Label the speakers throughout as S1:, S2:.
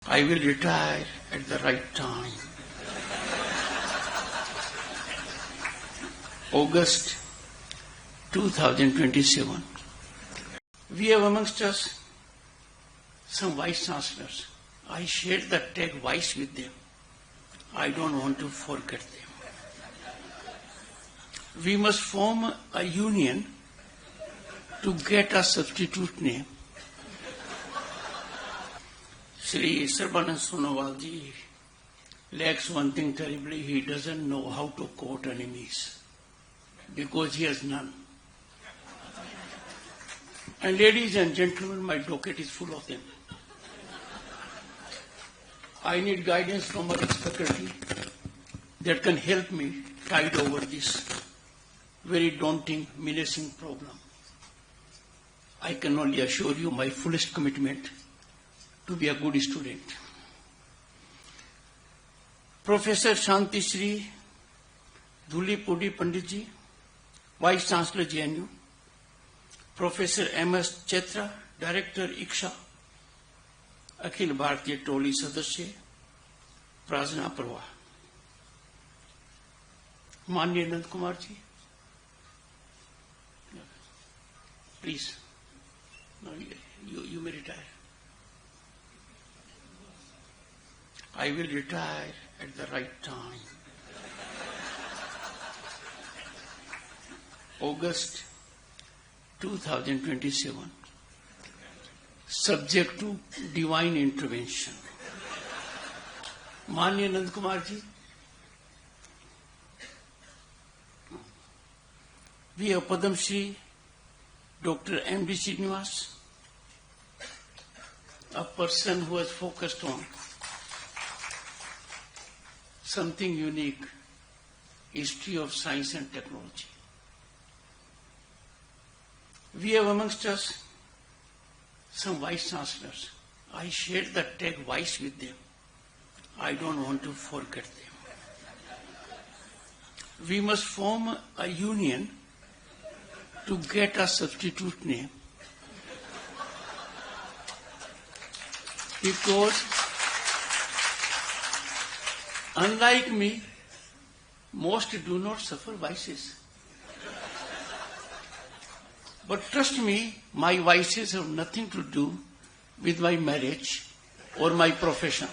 S1: I will retire at the right time. August 2027. We have amongst us some vice chancellors. I shared the tag vice with them. I don't want to forget them. We must form a union to get a substitute name. Sri Sarbanand Sonowal ji lacks one thing terribly. He doesn't know how to court enemies because he has none. And ladies and gentlemen, my docket is full of them. I need guidance from others faculty that can help me tide over this very daunting, menacing problem. I can only assure you my fullest commitment to be a good student. Professor Shanti Shri Dhuli Pudi Pandit ji, Vice Chancellor JNU, Professor M.S. Chetra, Director ICSA, Akhil Bharatiya टोली सदस्य प्रार्थना प्रवाह, माननीय Nand Kumar ji, please you may retire. I will retire at the right time. August 2027. Subject to divine intervention. माननीय Nand Kumar ji, we have Padam Shri Dr. M.D. Srinivas, a person who has focused on something unique, history of science and technology. We have amongst us some vice chancellors. I shared the tag vice with them. I don't want to forget them. We must form a union to get a substitute name. Because unlike me, most do not suffer vices. But trust me, my vices have nothing to do with my marriage or my profession.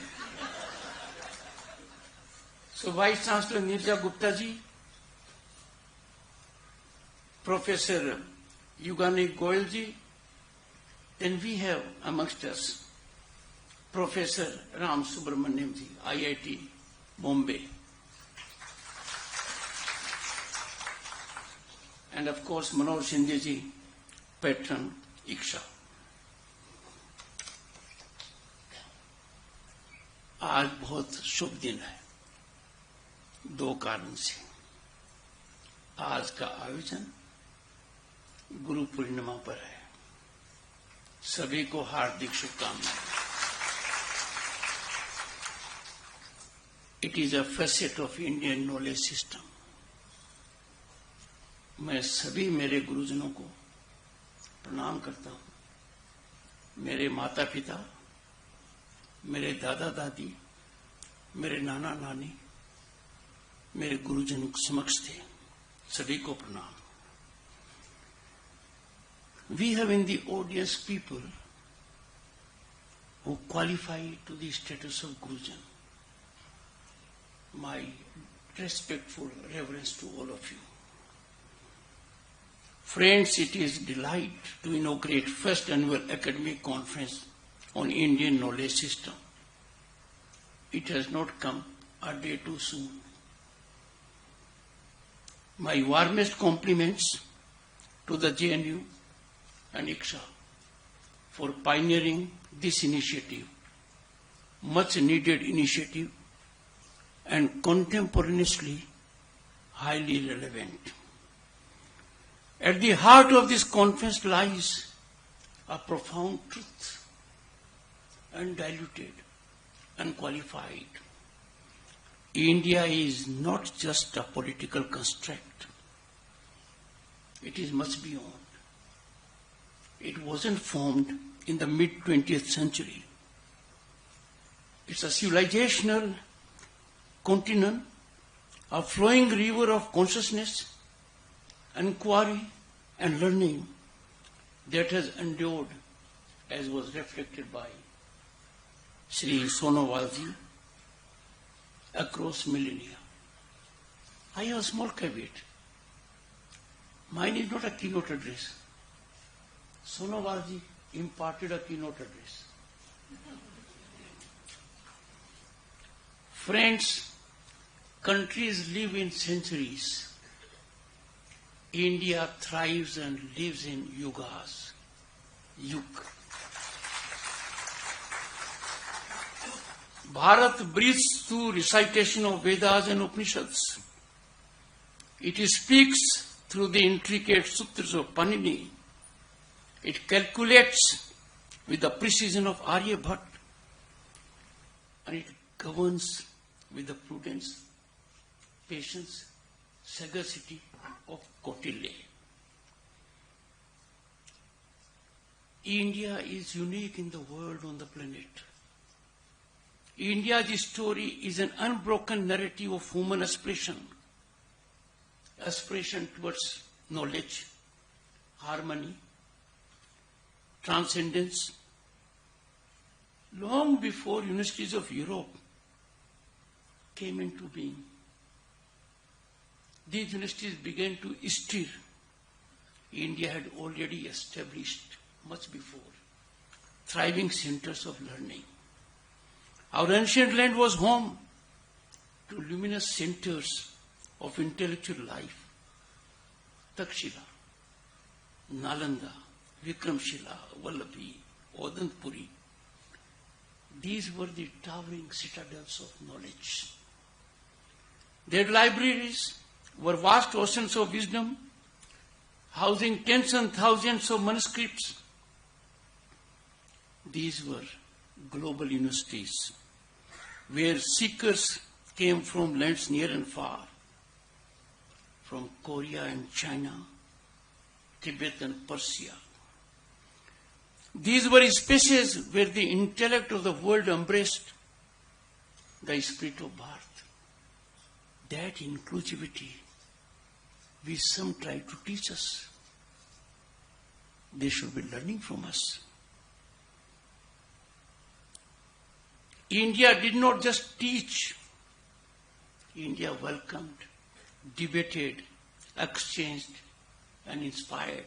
S1: So Vice Chancellor Nirja Gupta ji, Professor Yugani Goyal ji, then we have amongst us Professor Ram Subramaniam ji, IIT Bombay. And of course Manoj Shinde ji, patron ICSA. आज बहुत शुभ दिन है, दो कारण से। आज का आयोजन गुरु पूर्णिमा पर है। सभी को हार्दिक शुभकामनाएं। It is a facet of Indian knowledge system. मैं सभी मेरे गुरुजनों को प्रणाम करता हूं। मेरे माता पिता, मेरे दादा दादी, मेरे नाना नानी, मेरे गुरुजनों के समक्ष थे, सभी को प्रणाम। We have in the audience people who qualify to the status of Gurujan. My respectful reverence to all of you. Friends, it is a delight to inaugurate first annual academic conference on Indian knowledge system. It has not come a day too soon. My warmest compliments to the JNU and ICSA for pioneering this initiative, much needed initiative and contemporaneously highly relevant. At the heart of this conference lies a profound truth, undiluted, unqualified. India is not just a political construct. It is much beyond. It wasn't formed in the mid-20th century. It's a civilizational continent, a flowing river of consciousness, inquiry, and learning that has endured, as was reflected by Sri Sonowalji, across millennia. I have a small caveat. Mine is not a keynote address. Sonowalji imparted a keynote address. Friends, countries live in centuries. India thrives and lives in yugas. Yug. Bharat breathes through recitation of Vedas and Upanishads. It speaks through the intricate sutras of Panini. It calculates with the precision of Aryabhat, and it governs with the prudence, patience, sagacity of Kautilya. India is unique in the world, on the planet. India's story is an unbroken narrative of human aspiration towards knowledge, harmony, transcendence. Long before universities of Europe came into being, these universities began to stir. India had already established, much before, thriving centers of learning. Our ancient land was home to luminous centers of intellectual life. Takshila, Nalanda, Vikramshila, Vallabhi, Odantpuri. These were the towering citadels of knowledge. Their libraries were vast oceans of wisdom, housing tens and thousands of manuscripts. These were global universities, where seekers came from lands near and far, from Korea and China, Tibet and Persia. These were spaces where the intellect of the world embraced the spirit of Bharat. That inclusivity which some try to teach us, they should be learning from us. India did not just teach. India welcomed, debated, exchanged, and inspired.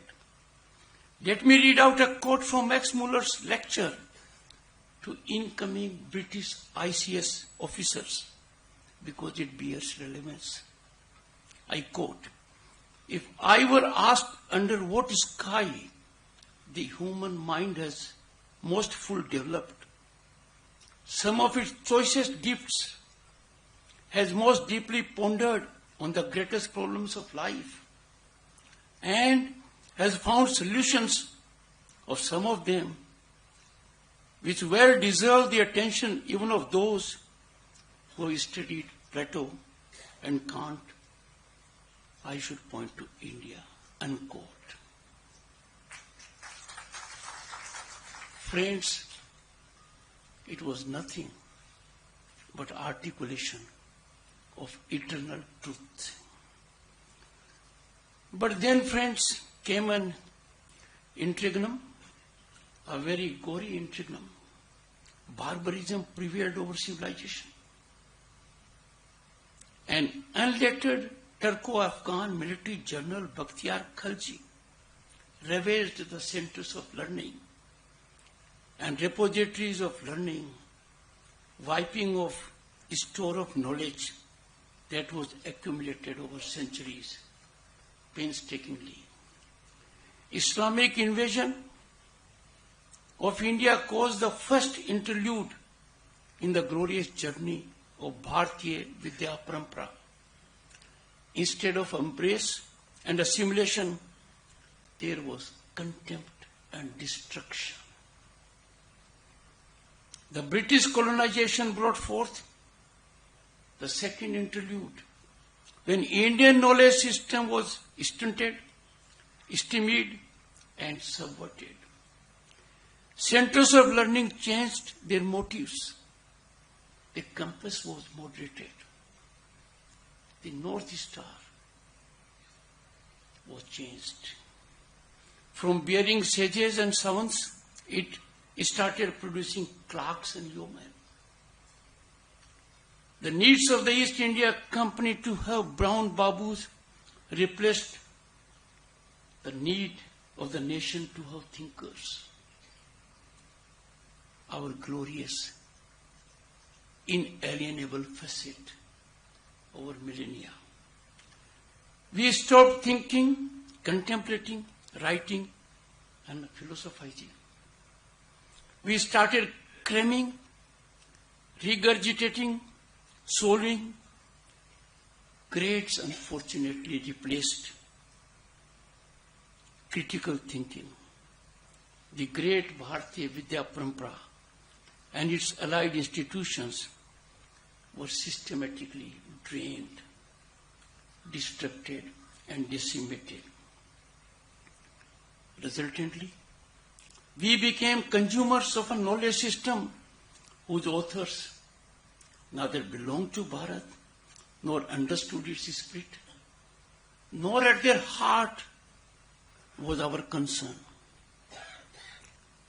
S1: Let me read out a quote from Max Muller's lecture to incoming British ICS officers, because it bears relevance. I quote, "If I were asked under what sky the human mind has most full developed, some of its choicest gifts, has most deeply pondered on the greatest problems of life, and has found solutions of some of them which well deserve the attention even of those who have studied Plato and Kant, I should point to India," unquote. Friends, it was nothing but articulation of eternal truth. But then, friends, came an interregnum, a very gory interregnum. Barbarism prevailed over civilization. An unlettered Turco-Afghan military general, Bakhtiar Khalji, ravaged the centers of learning and repositories of learning, wiping off a store of knowledge that was accumulated over centuries painstakingly. Islamic invasion of India caused the first interlude in the glorious journey of Bharatiya Vidya Parampara. Instead of embrace and assimilation, there was contempt and destruction. The British colonization brought forth the second interlude, when Indian knowledge system was stunted, stymied, and subverted. Centers of learning changed their motives. the compass was moderated. The North Star was changed. From bearing sages and savants, it started producing clerks and yeomen. The needs of the East India Company to have brown babus replaced the need of the nation to have thinkers. Our glorious, inalienable facet over millennia. We stopped thinking, contemplating, writing, and philosophizing. We started cramming, regurgitating, solving. Grades unfortunately replaced critical thinking. The great Bharatiya Vidya Parampara and its allied institutions were systematically drained, destructed, and decimated. Resultantly, we became consumers of a knowledge system whose authors neither belonged to Bharat nor understood its spirit, nor at their heart was our concern.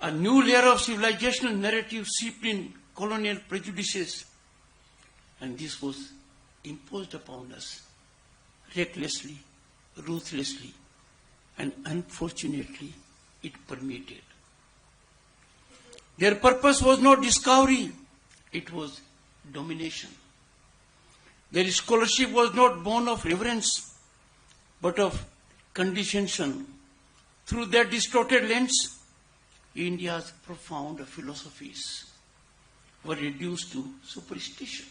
S1: A new layer of civilizational narrative seeped in colonial prejudices, and this was imposed upon us recklessly, ruthlessly, and unfortunately it permeated. Their purpose was not discovery, it was domination. Their scholarship was not born of reverence, but of condescension. Through their distorted lens, India's profound philosophies were reduced to superstition.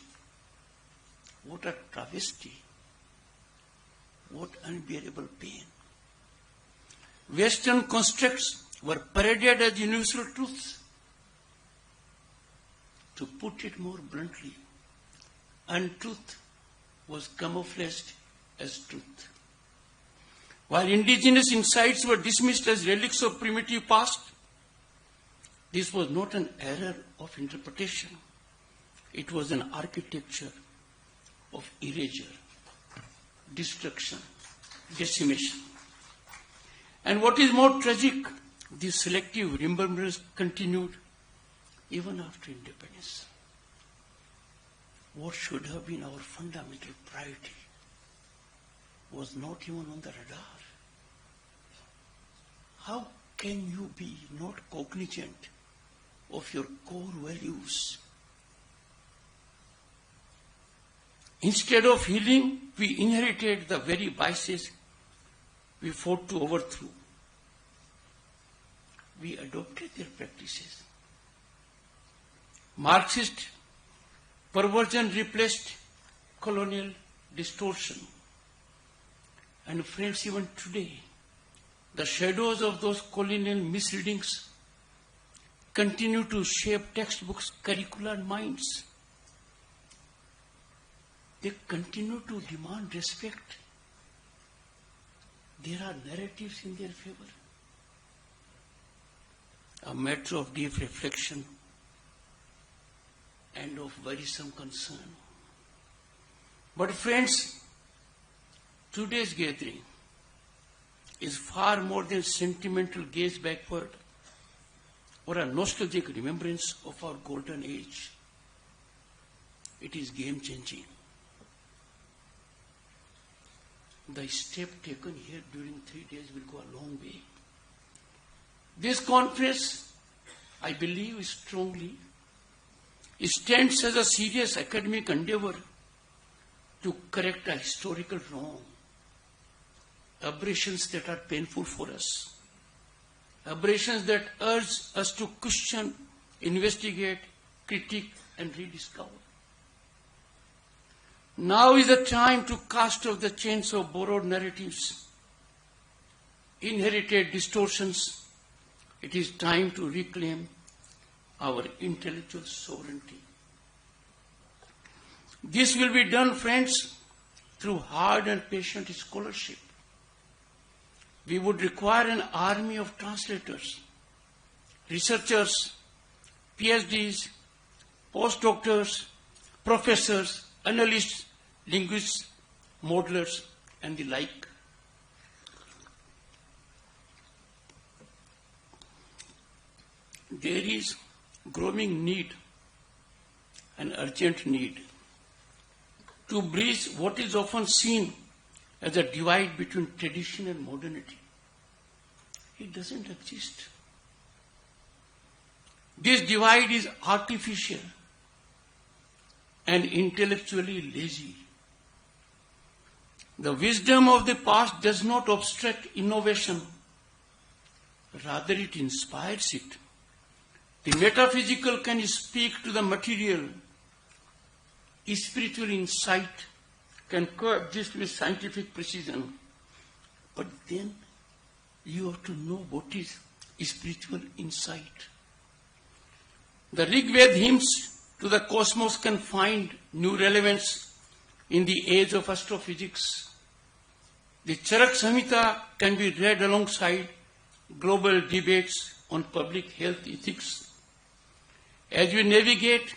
S1: What a travesty! What unbearable pain! Western constructs were paraded as universal truths. To put it more bluntly, untruth was camouflaged as truth. While indigenous insights were dismissed as relics of primitive past, this was not an error of interpretation. It was an architecture of erasure, destruction, decimation. And what is more tragic, this selective remembrance continued even after independence. What should have been our fundamental priority was not even on the radar. How can you be not cognizant of your core values? Instead of healing, we inherited the very vices we fought to overthrow. We adopted their practices. Marxist perversion replaced colonial distortion. And friends, even today, the shadows of those colonial misreadings continue to shape textbooks, curricula, and minds. They continue to demand respect. There are narratives in their favor. A matter of deep reflection and of worrisome concern. But friends, today's gathering is far more than sentimental gaze backward or a nostalgic remembrance of our golden age. It is game-changing. The step taken here during 3 days will go a long way. This conference, I believe strongly, stands as a serious academic endeavor to correct a historical wrong, aberrations that are painful for us, aberrations that urge us to question, investigate, critique, and rediscover. Now is the time to cast off the chains of borrowed narratives, inherited distortions. It is time to reclaim our intellectual sovereignty. This will be done, friends, through hard and patient scholarship. We would require an army of translators, researchers, PhDs, postdoctors, professors, analysts, linguists, modelers, and the like. There is growing need, an urgent need, to bridge what is often seen as a divide between tradition and modernity. It doesn't exist. This divide is artificial and intellectually lazy. The wisdom of the past does not obstruct innovation, rather it inspires it. The metaphysical can speak to the material. Spiritual insight can coexist with scientific precision. But then you have to know what is spiritual insight. The Rig Veda hymns to the cosmos can find new relevance in the age of astrophysics. The Charak Samhita can be read alongside global debates on public health ethics. As we navigate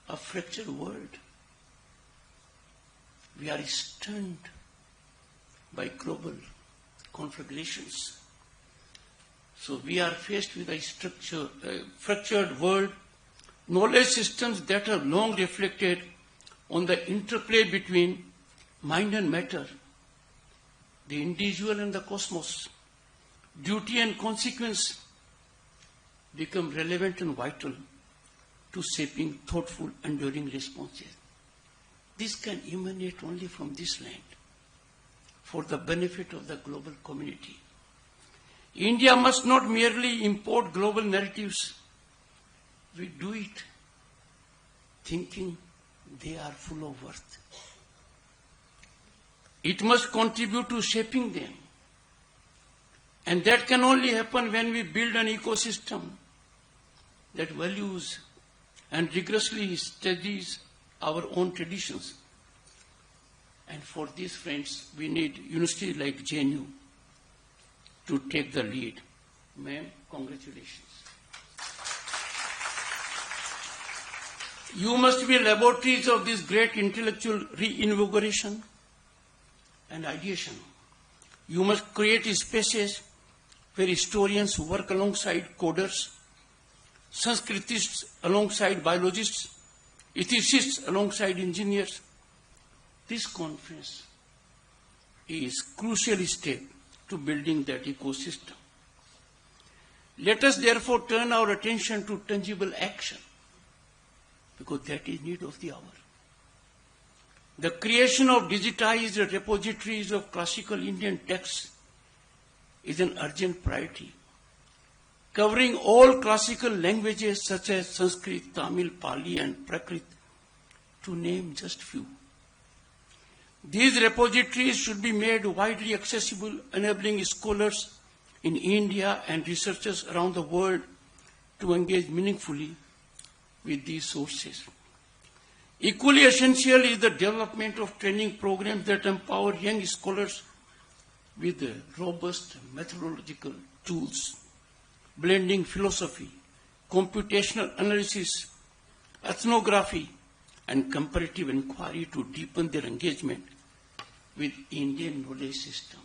S1: a fractured world, we are stunned by global conflagrations. So we are faced with a fractured world, knowledge systems that have long reflected on the interplay between mind and matter, the individual and the cosmos. Duty and consequence become relevant and vital to shaping thoughtful, enduring responses. This can emanate only from this land for the benefit of the global community. India must not merely import global narratives. We do it thinking they are full of worth. It must contribute to shaping them. And that can only happen when we build an ecosystem that values and rigorously studies our own traditions. And for this, friends, we need universities like JNU to take the lead. Ma'am, congratulations. You must be laboratories of this great intellectual reinvigoration and ideation. You must create spaces where historians work alongside coders, Sanskritists alongside biologists, ethicists alongside engineers. This conference is a crucial step to building that ecosystem. Let us therefore turn our attention to tangible action, because that is need of the hour. The creation of digitized repositories of classical Indian texts is an urgent priority, covering all classical languages such as Sanskrit, Tamil, Pali, and Prakrit, to name just few. These repositories should be made widely accessible, enabling scholars in India and researchers around the world to engage meaningfully with these sources. Equally essential is the development of training programs that empower young scholars with robust methodological tools, blending philosophy, computational analysis, ethnography, and comparative inquiry to deepen their engagement with Indian knowledge system.